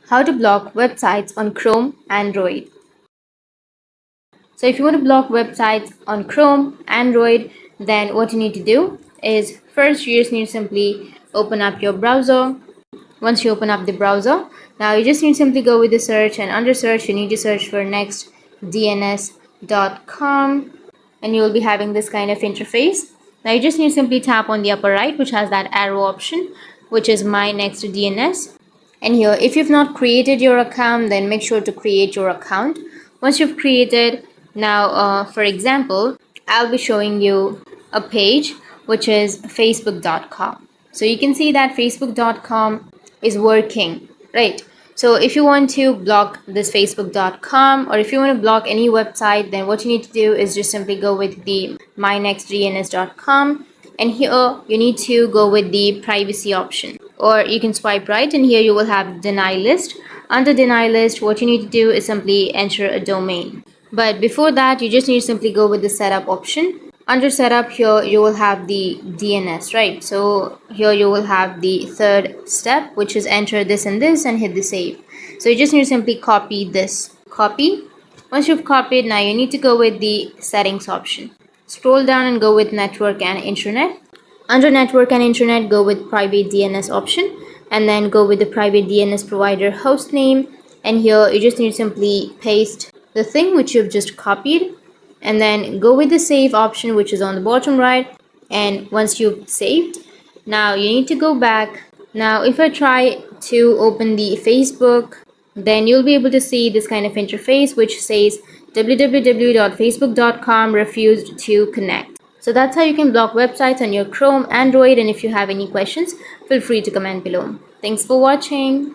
How to block websites on Chrome, Android. So if you want to block websites on Chrome, Android, then what you need to do is first you just need to simply open up your browser. Once you open up the browser, now you just need to simply go with the search, and under search you need to search for nextdns.com, and you will be having this kind of interface. Now you just need to simply tap on the upper right, which has that arrow option, which is my next DNS. And here, if you've not created your account, then make sure to create your account. Once you've created, now for example, I'll be showing you a page which is facebook.com. So you can see that facebook.com is working, right? So if you want to block this facebook.com, or if you want to block any website, then what you need to do is just simply go with the mynextdns.com, and here you need to go with the privacy option, or you can swipe right, and here you will have deny list. Under deny list, what you need to do is simply enter a domain, but before that you just need to simply go with the setup option. Under setup, here you will have the DNS, right? So here you will have the third step, which is enter this and this and hit the save. So you just need to simply copy this. Copy. Once you've copied, now you need to go with the settings option. Scroll down and go with network and internet. Under network and internet, go with private DNS option, and then go with the private DNS provider host name. And here you just need to simply paste the thing which you've just copied, and then go with the save option, which is on the bottom right. And once you've saved, now you need to go back. Now if I try to open the Facebook, then you'll be able to see this kind of interface which says www.facebook.com refused to connect. So that's how you can block websites on your Chrome, Android, and if you have any questions, feel free to comment below. Thanks for watching.